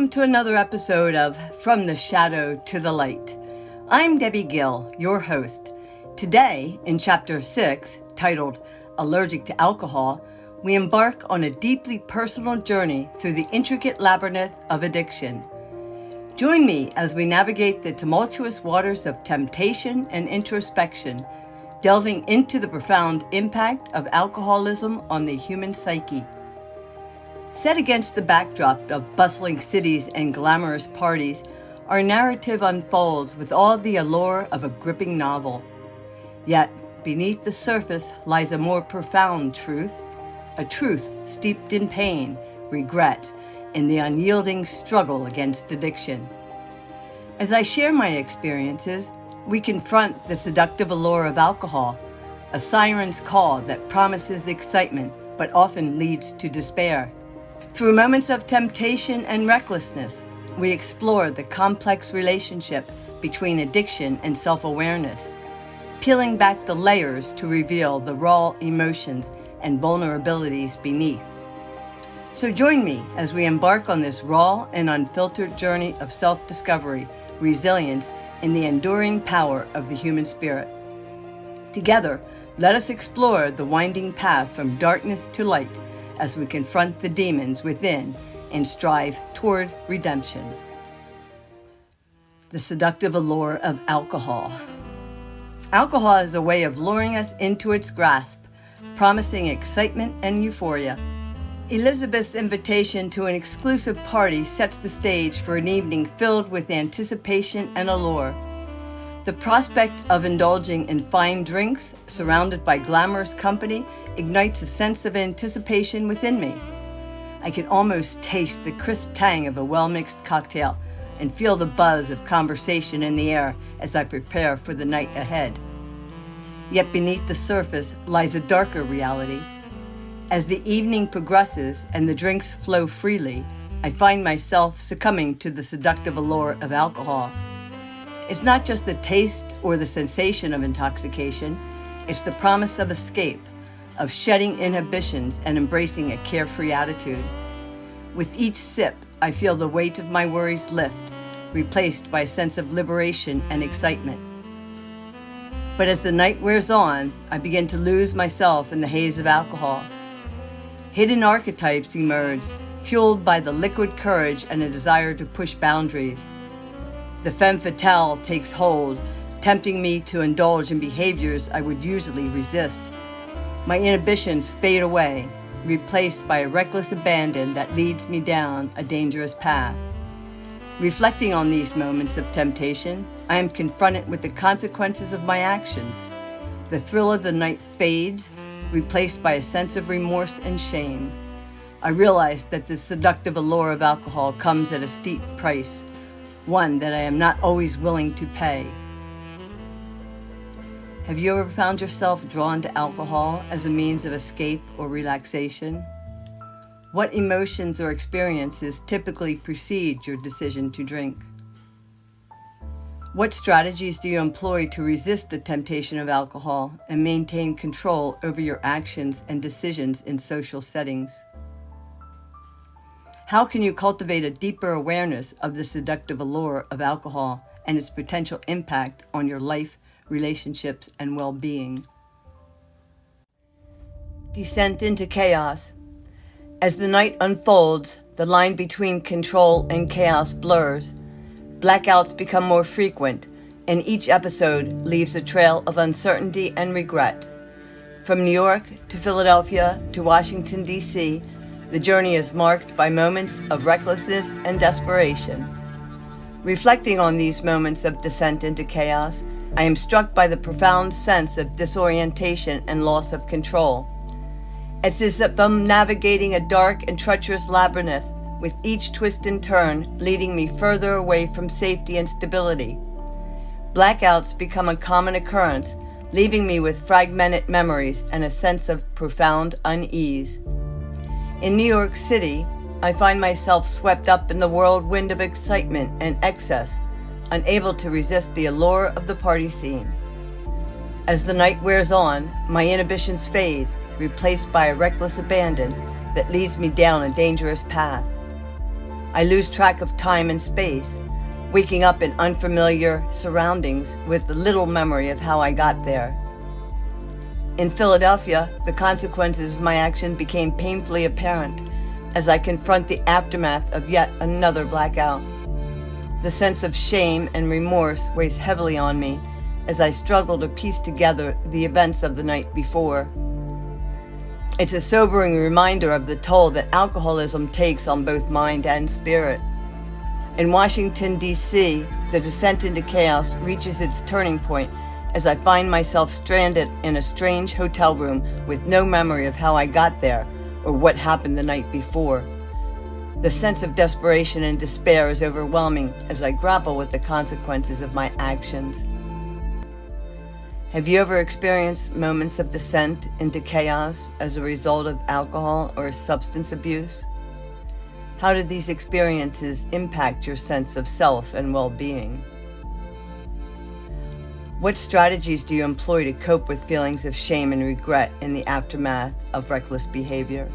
Welcome to another episode of From the Shadow to the Light. I'm Debbie Gill, your host. Today, in Chapter 6, titled Allergic to Alcohol, we embark on a deeply personal journey through the intricate labyrinth of addiction. Join me as we navigate the tumultuous waters of temptation and introspection, delving into the profound impact of alcoholism on the human psyche. Set against the backdrop of bustling cities and glamorous parties, our narrative unfolds with all the allure of a gripping novel. Yet, beneath the surface lies a more profound truth, a truth steeped in pain, regret, and the unyielding struggle against addiction. As I share my experiences, we confront the seductive allure of alcohol, a siren's call that promises excitement but often leads to despair. Through moments of temptation and recklessness, we explore the complex relationship between addiction and self-awareness, peeling back the layers to reveal the raw emotions and vulnerabilities beneath. So join me as we embark on this raw and unfiltered journey of self-discovery, resilience, and the enduring power of the human spirit. Together, let us explore the winding path from darkness to light as we confront the demons within and strive toward redemption. The seductive allure of alcohol. Alcohol is a way of luring us into its grasp, promising excitement and euphoria. Elizabeth's invitation to an exclusive party sets the stage for an evening filled with anticipation and allure. The prospect of indulging in fine drinks, surrounded by glamorous company, ignites a sense of anticipation within me. I can almost taste the crisp tang of a well-mixed cocktail and feel the buzz of conversation in the air as I prepare for the night ahead. Yet beneath the surface lies a darker reality. As the evening progresses and the drinks flow freely, I find myself succumbing to the seductive allure of alcohol. It's not just the taste or the sensation of intoxication, it's the promise of escape, of shedding inhibitions and embracing a carefree attitude. With each sip, I feel the weight of my worries lift, replaced by a sense of liberation and excitement. But as the night wears on, I begin to lose myself in the haze of alcohol. Hidden archetypes emerge, fueled by the liquid courage and a desire to push boundaries. The Femme Fatale takes hold, tempting me to indulge in behaviors I would usually resist. My inhibitions fade away, replaced by a reckless abandon that leads me down a dangerous path. Reflecting on these moments of temptation, I am confronted with the consequences of my actions. The thrill of the night fades, replaced by a sense of remorse and shame. I realize that the seductive allure of alcohol comes at a steep price, one that I am not always willing to pay. Have you ever found yourself drawn to alcohol as a means of escape or relaxation? What emotions or experiences typically precede your decision to drink? What strategies do you employ to resist the temptation of alcohol and maintain control over your actions and decisions in social settings? How can you cultivate a deeper awareness of the seductive allure of alcohol and its potential impact on your life, relationships, and well-being? Descent into chaos. As the night unfolds, the line between control and chaos blurs. Blackouts become more frequent, and each episode leaves a trail of uncertainty and regret. From New York to Philadelphia to Washington, D.C., the journey is marked by moments of recklessness and desperation. Reflecting on these moments of descent into chaos, I am struck by the profound sense of disorientation and loss of control. It's as if I'm navigating a dark and treacherous labyrinth, with each twist and turn leading me further away from safety and stability. Blackouts become a common occurrence, leaving me with fragmented memories and a sense of profound unease. In New York City, I find myself swept up in the whirlwind of excitement and excess, unable to resist the allure of the party scene. As the night wears on, my inhibitions fade, replaced by a reckless abandon that leads me down a dangerous path. I lose track of time and space, waking up in unfamiliar surroundings with little memory of how I got there. In Philadelphia, the consequences of my action became painfully apparent as I confront the aftermath of yet another blackout. The sense of shame and remorse weighs heavily on me as I struggle to piece together the events of the night before. It's a sobering reminder of the toll that alcoholism takes on both mind and spirit. In Washington, D.C., the descent into chaos reaches its turning point as I find myself stranded in a strange hotel room with no memory of how I got there or what happened the night before. The sense of desperation and despair is overwhelming as I grapple with the consequences of my actions. Have you ever experienced moments of descent into chaos as a result of alcohol or substance abuse? How did these experiences impact your sense of self and well-being? What strategies do you employ to cope with feelings of shame and regret in the aftermath of reckless behavior?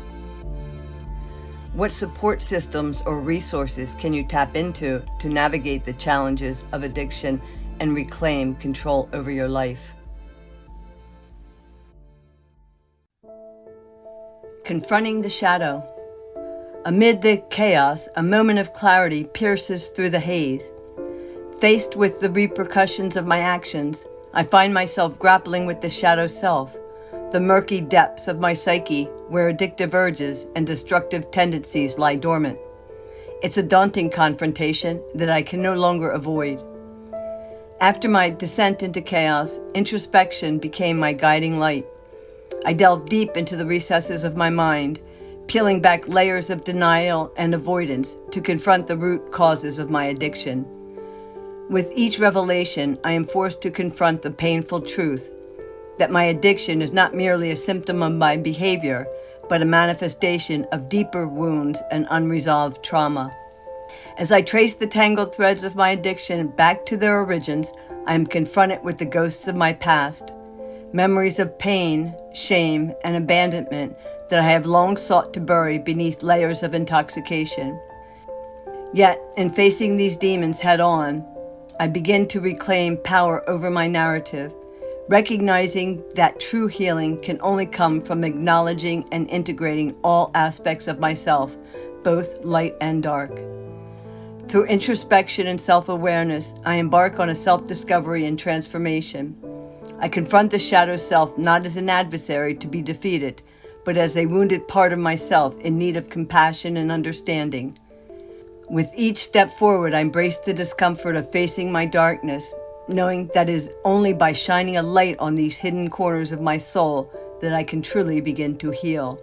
What support systems or resources can you tap into to navigate the challenges of addiction and reclaim control over your life? Confronting the shadow. Amid the chaos, a moment of clarity pierces through the haze. Faced with the repercussions of my actions, I find myself grappling with the shadow self, the murky depths of my psyche where addictive urges and destructive tendencies lie dormant. It's a daunting confrontation that I can no longer avoid. After my descent into chaos, introspection became my guiding light. I delved deep into the recesses of my mind, peeling back layers of denial and avoidance to confront the root causes of my addiction. With each revelation, I am forced to confront the painful truth that my addiction is not merely a symptom of my behavior, but a manifestation of deeper wounds and unresolved trauma. As I trace the tangled threads of my addiction back to their origins, I am confronted with the ghosts of my past, memories of pain, shame, and abandonment that I have long sought to bury beneath layers of intoxication. Yet, in facing these demons head-on, I begin to reclaim power over my narrative, recognizing that true healing can only come from acknowledging and integrating all aspects of myself, both light and dark. Through introspection and self-awareness, I embark on a self-discovery and transformation. I confront the shadow self not as an adversary to be defeated, but as a wounded part of myself in need of compassion and understanding. With each step forward, I embrace the discomfort of facing my darkness, knowing that it is only by shining a light on these hidden corners of my soul that I can truly begin to heal.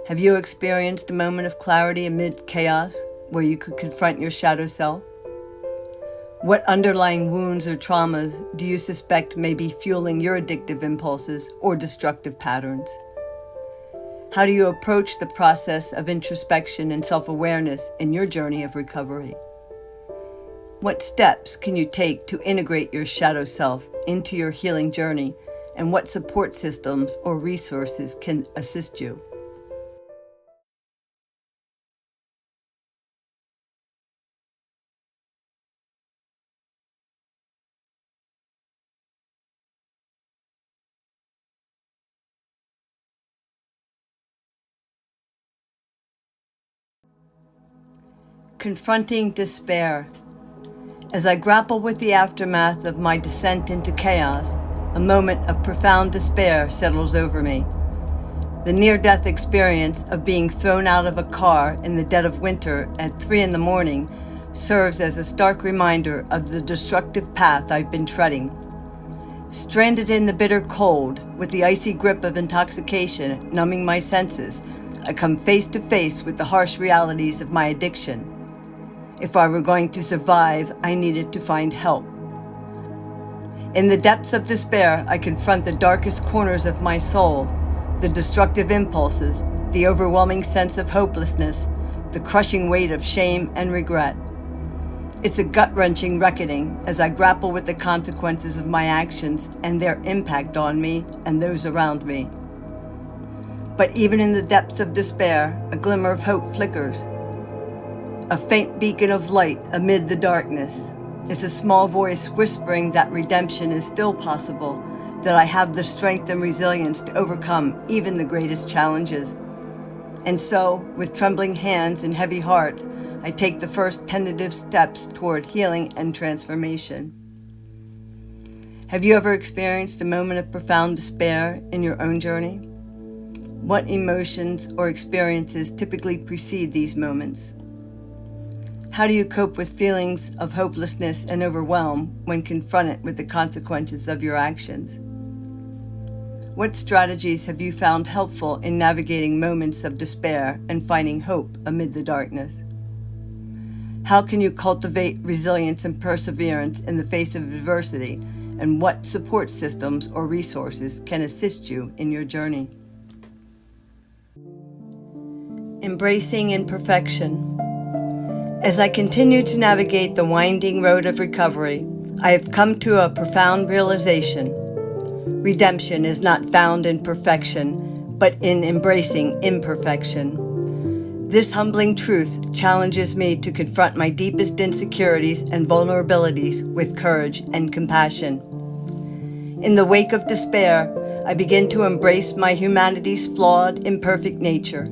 Have you experienced a moment of clarity amid chaos where you could confront your shadow self? What underlying wounds or traumas do you suspect may be fueling your addictive impulses or destructive patterns? How do you approach the process of introspection and self-awareness in your journey of recovery? What steps can you take to integrate your shadow self into your healing journey, and what support systems or resources can assist you? Confronting despair. As I grapple with the aftermath of my descent into chaos, a moment of profound despair settles over me. The near-death experience of being thrown out of a car in the dead of winter at 3 a.m. serves as a stark reminder of the destructive path I've been treading. Stranded in the bitter cold, with the icy grip of intoxication numbing my senses, I come face to face with the harsh realities of my addiction. If I were going to survive, I needed to find help. In the depths of despair, I confront the darkest corners of my soul, the destructive impulses, the overwhelming sense of hopelessness, the crushing weight of shame and regret. It's a gut-wrenching reckoning as I grapple with the consequences of my actions and their impact on me and those around me. But even in the depths of despair, a glimmer of hope flickers. a faint beacon of light amid the darkness. It's a small voice whispering that redemption is still possible, that I have the strength and resilience to overcome even the greatest challenges. And so, with trembling hands and heavy heart, I take the first tentative steps toward healing and transformation. Have you ever experienced a moment of profound despair in your own journey? What emotions or experiences typically precede these moments? How do you cope with feelings of hopelessness and overwhelm when confronted with the consequences of your actions? What strategies have you found helpful in navigating moments of despair and finding hope amid the darkness? How can you cultivate resilience and perseverance in the face of adversity, and what support systems or resources can assist you in your journey? Embracing imperfection. As I continue to navigate the winding road of recovery, I have come to a profound realization. Redemption is not found in perfection, but in embracing imperfection. This humbling truth challenges me to confront my deepest insecurities and vulnerabilities with courage and compassion. In the wake of despair, I begin to embrace my humanity's flawed, imperfect nature.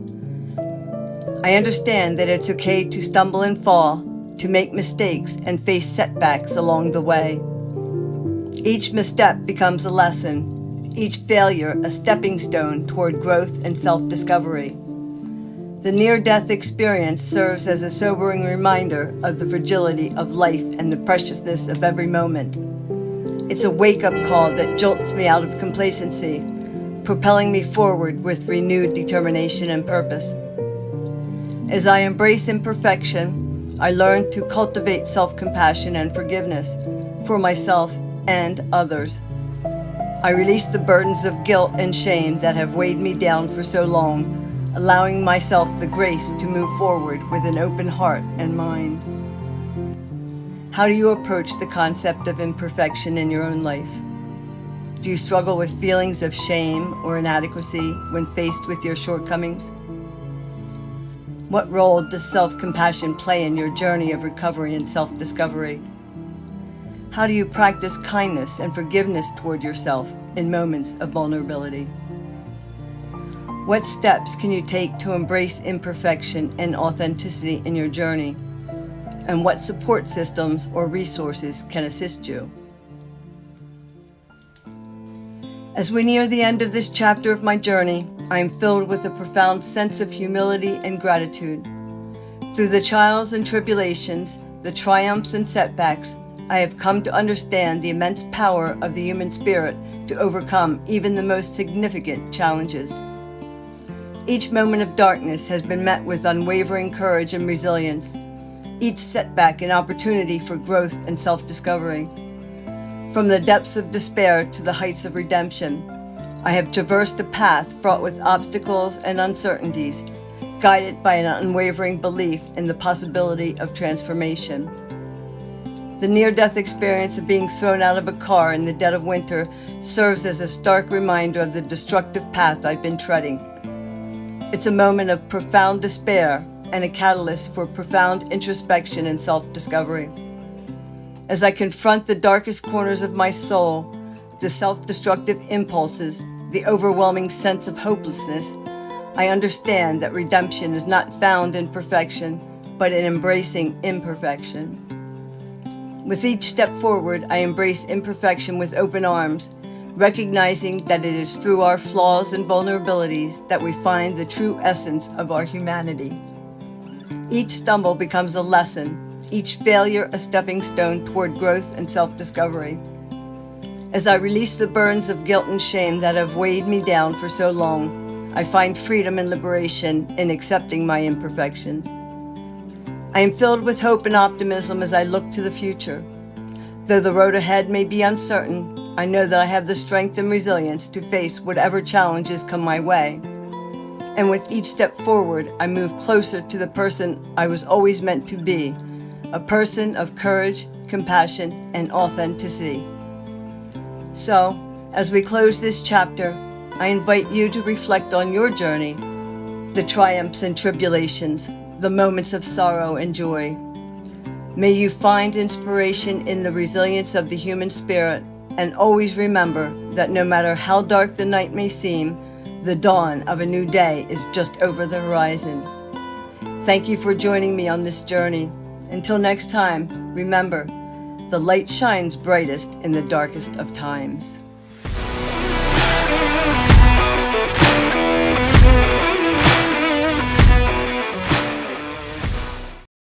I understand that it's okay to stumble and fall, to make mistakes and face setbacks along the way. Each misstep becomes a lesson, each failure a stepping stone toward growth and self-discovery. The near-death experience serves as a sobering reminder of the fragility of life and the preciousness of every moment. It's a wake-up call that jolts me out of complacency, propelling me forward with renewed determination and purpose. As I embrace imperfection, I learn to cultivate self-compassion and forgiveness for myself and others. I release the burdens of guilt and shame that have weighed me down for so long, allowing myself the grace to move forward with an open heart and mind. How do you approach the concept of imperfection in your own life? Do you struggle with feelings of shame or inadequacy when faced with your shortcomings? What role does self-compassion play in your journey of recovery and self-discovery? How do you practice kindness and forgiveness toward yourself in moments of vulnerability? What steps can you take to embrace imperfection and authenticity in your journey? And what support systems or resources can assist you? As we near the end of this chapter of my journey, I am filled with a profound sense of humility and gratitude. Through the trials and tribulations, the triumphs and setbacks, I have come to understand the immense power of the human spirit to overcome even the most significant challenges. Each moment of darkness has been met with unwavering courage and resilience, each setback an opportunity for growth and self-discovery. From the depths of despair to the heights of redemption, I have traversed a path fraught with obstacles and uncertainties, guided by an unwavering belief in the possibility of transformation. The near-death experience of being thrown out of a car in the dead of winter serves as a stark reminder of the destructive path I've been treading. It's a moment of profound despair and a catalyst for profound introspection and self-discovery. As I confront the darkest corners of my soul, the self-destructive impulses, the overwhelming sense of hopelessness, I understand that redemption is not found in perfection, but in embracing imperfection. With each step forward, I embrace imperfection with open arms, recognizing that it is through our flaws and vulnerabilities that we find the true essence of our humanity. Each stumble becomes a lesson, each failure a stepping stone toward growth and self-discovery. As I release the burdens of guilt and shame that have weighed me down for so long, I find freedom and liberation in accepting my imperfections. I am filled with hope and optimism as I look to the future. Though the road ahead may be uncertain, I know that I have the strength and resilience to face whatever challenges come my way. And with each step forward, I move closer to the person I was always meant to be, a person of courage, compassion, and authenticity. So, as we close this chapter, I invite you to reflect on your journey, the triumphs and tribulations, the moments of sorrow and joy. May you find inspiration in the resilience of the human spirit, and always remember that no matter how dark the night may seem, the dawn of a new day is just over the horizon. Thank you for joining me on this journey. Until next time, remember, the light shines brightest in the darkest of times.